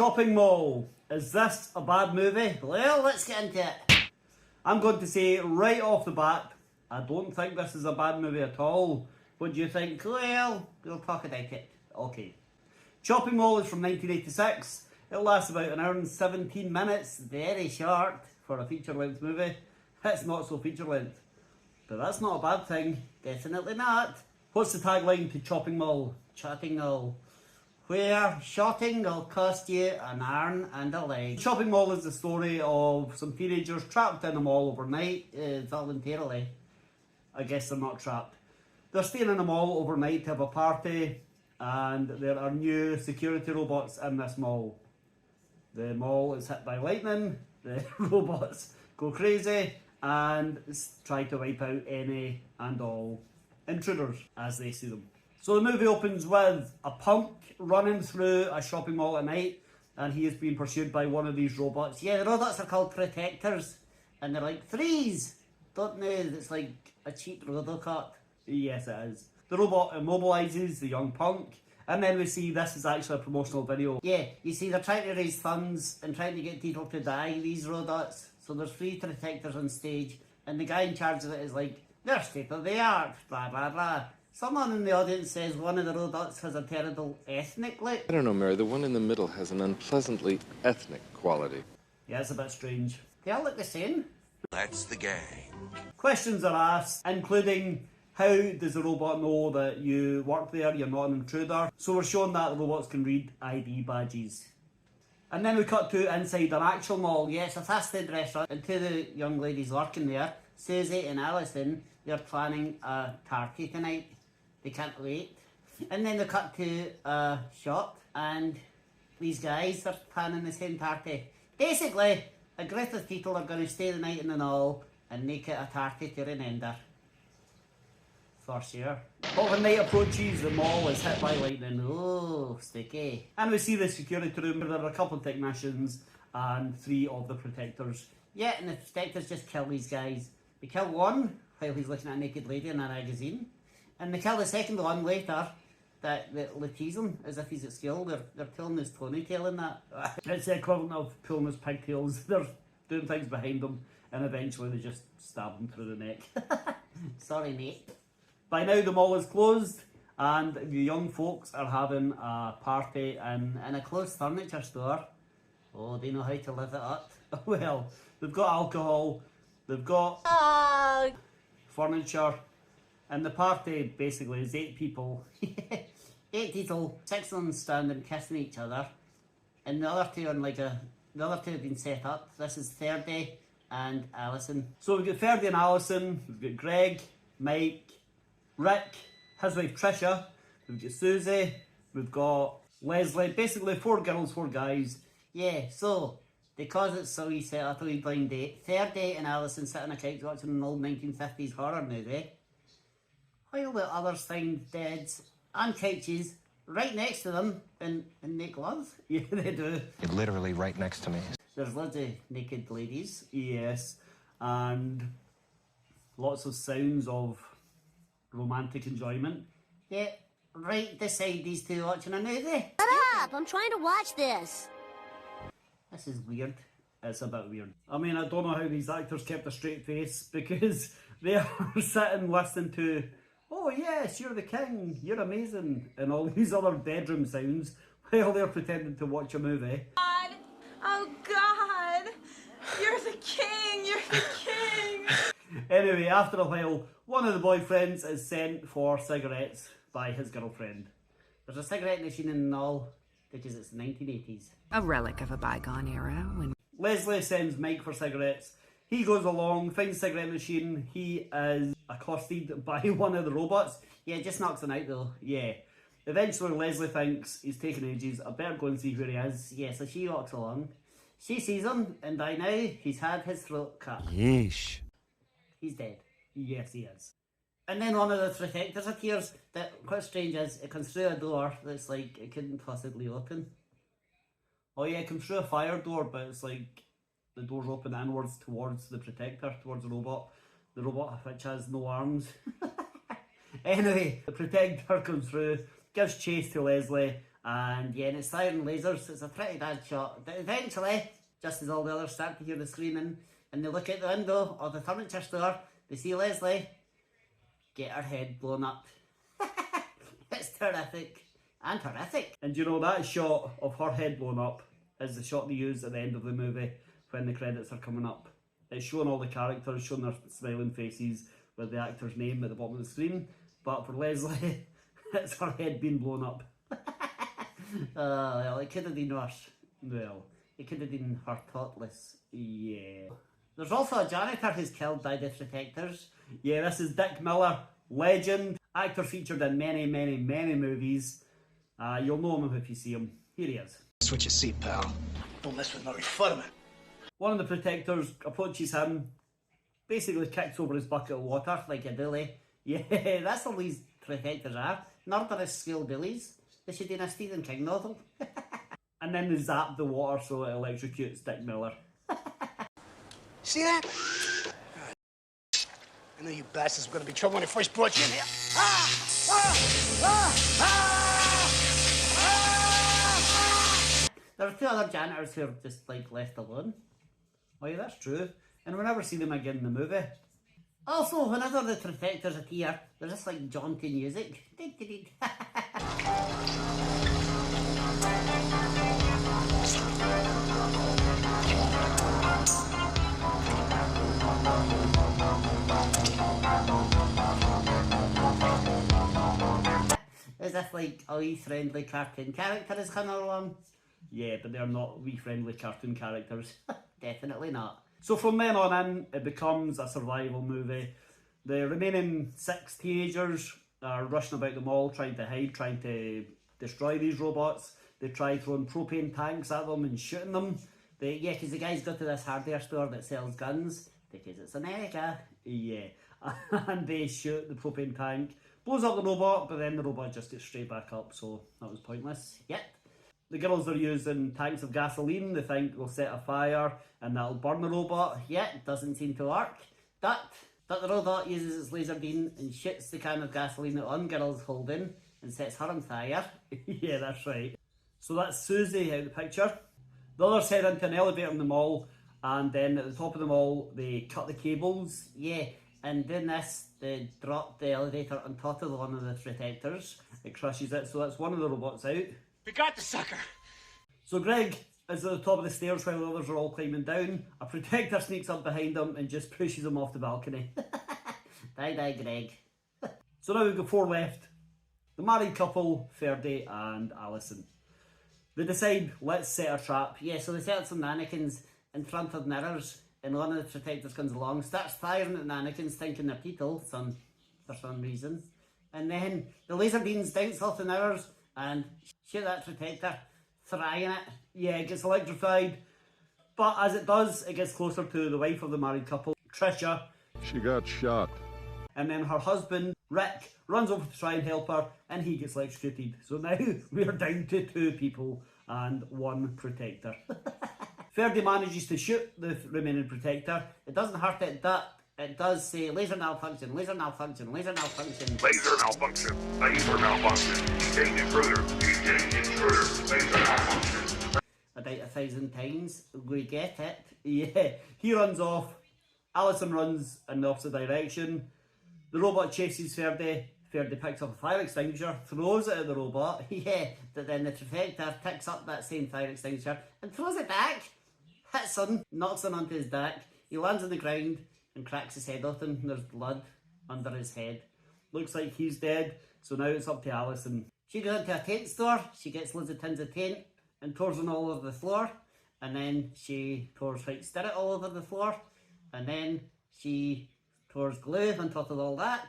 Shopping Mall. Is this a bad movie? Well, let's get into it. I'm going to say right off the bat, I don't think this is a bad movie at all. What do you think? Well, we'll talk about it. Okay. Shopping Mall is from 1986. It lasts about an hour and 17 minutes. Very short for a feature-length movie. It's not so feature-length. But that's not a bad thing. Definitely not. What's the tagline to Shopping Mall? Shopping Mall. Where shotting will cost you an arm and a leg. Shopping Mall is the story of some teenagers trapped in a mall overnight, voluntarily. I guess they're not trapped. They're staying in a mall overnight to have a party, and there are new security robots in this mall. The mall is hit by lightning, the robots go crazy, and try to wipe out any and all intruders as they see them. So the movie opens with a punk running through a shopping mall at night, and he is being pursued by one of these robots. Yeah, the robots are called protectors, and they're like threes. Don't know, it's like a cheap Robocop. Yes, it is. The robot immobilises the young punk, and then we see this is actually a promotional video. Yeah, you see they're trying to raise funds and trying to get people to die, these robots. So there's 3 protectors on stage, and the guy in charge of it is like, they're state of the art, blah blah blah. Someone in the audience says one of the robots has a terrible ethnic look. I don't know, Mary. The one in the middle has an unpleasantly ethnic quality. Yeah, it's a bit strange. They all look the same. That's the gang. Questions are asked, including how does the robot know that you work there, you're not an intruder? So we're shown that the robots can read ID badges. And then we cut to inside an actual mall. Yeah, it's a fast food restaurant, and 2 of the young ladies working there, Susie and Alison, they're planning a party tonight. They can't wait. And then they cut to a shop, and these guys are planning the same party. Basically, a group of people are going to stay the night in the mall and make it a party to remember. For sure. But when night approaches, the mall is hit by lightning. Oh, sticky. And we see the security room where there are a couple of technicians and 3 of the protectors. Yeah, and the protectors just kill these guys. They kill one while he's looking at a naked lady in a magazine. And they kill the second one later, that they tease him as if he's at school. They're pulling his ponytail in that. It's the equivalent of pulling his pigtails. They're doing things behind him, and eventually they just stab him through the neck. Sorry, mate. By now the mall is closed, and the young folks are having a party in a closed furniture store. Oh, they know how to live it up. Well, they've got alcohol, they've got furniture, and the party basically is 8 people. 8 people, 6 of them standing kissing each other, and the other 2 on the other 2 have been set up. This is Ferdy and Alison. So we've got Ferdy and Alison, we've got Greg, Mike, Rick, his wife Trisha, we've got Susie, we've got Leslie, basically 4 girls, 4 guys. Yeah, so because it's so we set up a wee blind date, Ferdy and Alison sit on a couch watching an old 1950s horror movie, while the others find beds and couches right next to them and make love. Yeah, they do. Literally right next to me. There's loads of naked ladies. Yes, and lots of sounds of romantic enjoyment. Yeah, right beside these 2 watching a movie. Shut up! I'm trying to watch this. This is weird. It's a bit weird. I mean, I don't know how these actors kept a straight face, because they are sitting listening to, oh yes, you're the king, you're amazing, and all these other bedroom sounds while they're pretending to watch a movie. God. Oh God! You're the king! You're the king! Anyway, after a while, one of the boyfriends is sent for cigarettes by his girlfriend. There's a cigarette machine in the all, because it's the 1980s. A relic of a bygone era when Leslie sends Mike for cigarettes. He goes along, finds a cigarette machine. He is accosted by one of the robots. Yeah, just knocks him out though. Yeah. Eventually Leslie thinks he's taking ages. I better go and see where he is. Yeah, so she walks along. She sees him, and by now he's had his throat cut. Yeesh. He's dead. Yes, he is. And then one of the protectors appears. That, what's strange is, it comes through a door that's like, it couldn't possibly open. Oh yeah, it comes through a fire door, but it's like, the door's open inwards towards the protector, towards the robot. The robot which has no arms. Anyway, the protector comes through, gives chase to Leslie, And yeah, and it's firing lasers. It's a pretty bad shot. But eventually, just as all the others start to hear the screaming, and they look out the window of the furniture store, they see Leslie get her head blown up. It's terrific and horrific. And you know, that shot of her head blown up is the shot they use at the end of the movie when the credits are coming up. It's showing all the characters, showing their smiling faces with the actor's name at the bottom of the screen. But for Leslie, it's her head being blown up. Well, it could have been worse. Well, it could have been her thoughtless. Yeah. There's also a janitor who's killed by the protectors. Yeah, this is Dick Miller, legend, actor featured in many, many, many movies. You'll know him if you see him. Here he is. Switch your seat, pal. Don't mess with my reformer. One of the protectors approaches him, basically kicks over his bucket of water like a bully. Yeah, that's all these protectors are. Murderous school bullies. They should be in a Stephen King novel. And then they zap the water so it electrocutes Dick Miller. See that? I knew you bastards were gonna be trouble when I first brought you in here. There are two other janitors who are just like left alone. Oh yeah, that's true. And we never see them again in the movie. Also, whenever the protectors appear, there's just like jaunty music. As if like a wee friendly cartoon character is coming along. Yeah, but they're not wee friendly cartoon characters. Definitely not. So from then on in, it becomes a survival movie. The remaining 6 teenagers are rushing about the mall trying to hide, trying to destroy these robots. They try throwing propane tanks at them and shooting them. Yeah, because the guys go to this hardware store that sells guns, because it's America. Yeah. And they shoot the propane tank, blows up the robot, but then the robot just gets straight back up, so that was pointless. Yep. The girls are using tanks of gasoline. They think they'll set a fire and that'll burn the robot. Yet, it doesn't seem to work. But the robot uses its laser beam and shoots the can of gasoline that one girl's holding and sets her on fire. Yeah, that's right. So that's Susie out of the picture. The others head into an elevator in the mall, and then at the top of the mall, they cut the cables. Yeah, and doing this, they drop the elevator on top of one of the protectors. It crushes it, so that's one of the robots out. We got the sucker. So Greg is at the top of the stairs while the others are all climbing down. A protector sneaks up behind him and just pushes him off the balcony. Bye, Greg. So now we've got 4 left. The married couple, Ferdy and Alison. They decide, let's set a trap. Yeah, so they set up some mannequins in front of mirrors, and one of the protectors comes along, starts firing at the mannequins, thinking they're people for some reason. And then the laser beams bounce off the mirrors and shoot that protector, frying it. Yeah, it gets electrified. But as it does, it gets closer to the wife of the married couple, Trisha. She got shot. And then her husband, Rick, runs over to try and help her, and he gets electrocuted. So now we're down to 2 people and 1 protector. Ferdy manages to shoot the remaining protector. It doesn't hurt it, but it does say laser malfunction, laser malfunction, laser malfunction. Laser malfunction. Laser malfunction. Detect intruder. Detect intruder. Laser malfunction. About 1,000 times. We get it. Yeah. He runs off. Alison runs in the opposite direction. The robot chases Ferdy. Ferdy picks up a fire extinguisher, throws it at the robot. Yeah. But then the protector picks up that same fire extinguisher and throws it back. Hits him, knocks him onto his back. He lands on the ground and cracks his head open. There's blood under his head. Looks like he's dead, so now it's up to Alison. She goes into a paint store, she gets loads of tins of paint and pours them all over the floor, and then she pours white spirit all over the floor, and then she pours glue on top of all that.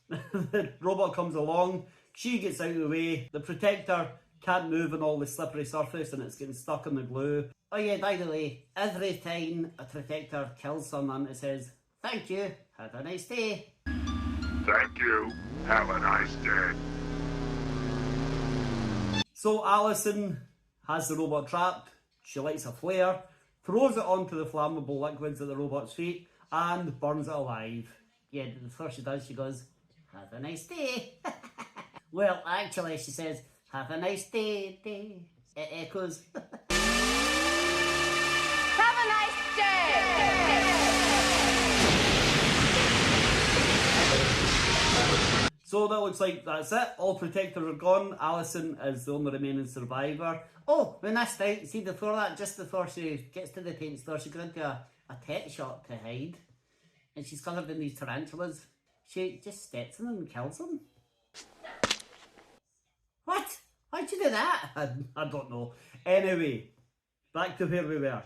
The robot comes along, she gets out of the way, the protector can't move on all the slippery surface and it's getting stuck in the glue. Oh yeah, by the way, every time a protector kills someone, it says, "Thank you, have a nice day." Thank you. Have a nice day. So Alison has the robot trapped, she lights a flare, throws it onto the flammable liquids at the robot's feet, and burns it alive. Yeah, the first she does, she goes, "Have a nice day." Well, actually, she says, Have a nice day, day. It echoes. Have a nice day. So that looks like that's it. All protectors are gone. Alison is the only remaining survivor. Oh, we missed out. See, before that, just before she gets to the paint store, she goes into a pet shop to hide. And she's covered in these tarantulas. She just steps in them and kills them. What? Why'd you do that? I don't know. Anyway, back to where we were.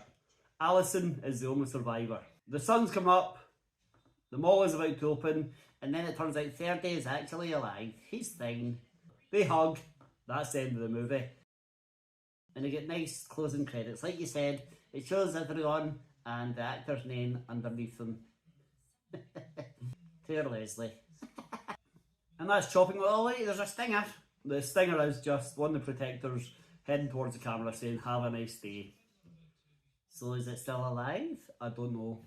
Alison is the only survivor. The sun's come up. The mall is about to open. And then it turns out Ferdy is actually alive. He's fine. They hug. That's the end of the movie. And they get nice closing credits. Like you said, it shows everyone and the actor's name underneath them. Poor Leslie. And that's chopping. Oh wait, there's a stinger. The stinger is just one of the protectors heading towards the camera saying, have a nice day. So is it still alive? I don't know.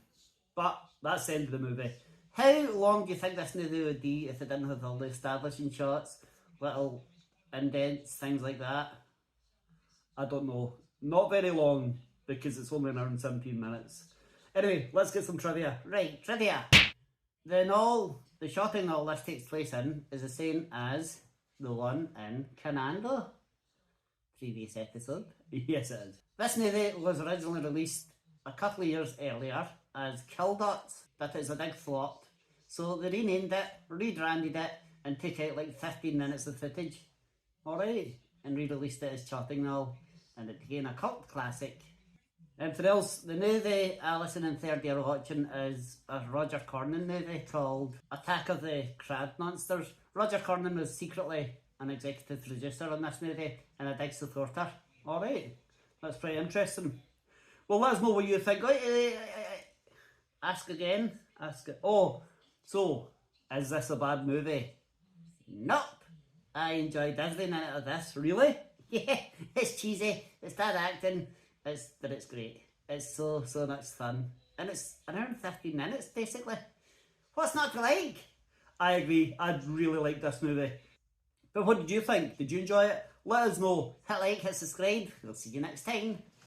But that's the end of the movie. How long do you think this movie would be if it didn't have all the establishing shots, little indents, things like that? I don't know. Not very long, because it's only an hour and 17 minutes. Anyway, let's get some trivia. Right, trivia. The shopping all this takes place in is the same as the one in Canando. Previous episode. Yes, it is. This movie was originally released a couple of years earlier as Kill Dots, but it's a big flop. So they renamed it, rebranded it, and took out like 15 minutes of footage. Alright. And re-released it as Chopping Mall, and it became a cult classic. Anything else? The movie Alison and Ferdy are watching is a Roger Corman movie called Attack of the Crab Monsters. Roger Corman was secretly an executive producer on this movie and a big supporter. Alright, that's pretty interesting. Well, let us know what you think. Ask again. Oh, so, is this a bad movie? Nope. I enjoyed every minute of this. Really? Yeah, it's cheesy, it's bad acting, but it's great. It's so much fun. And it's an hour and 15 minutes, basically. What's not to like? I agree, I really like this movie. But what did you think? Did you enjoy it? Let us know. Hit like, hit subscribe. We'll see you next time.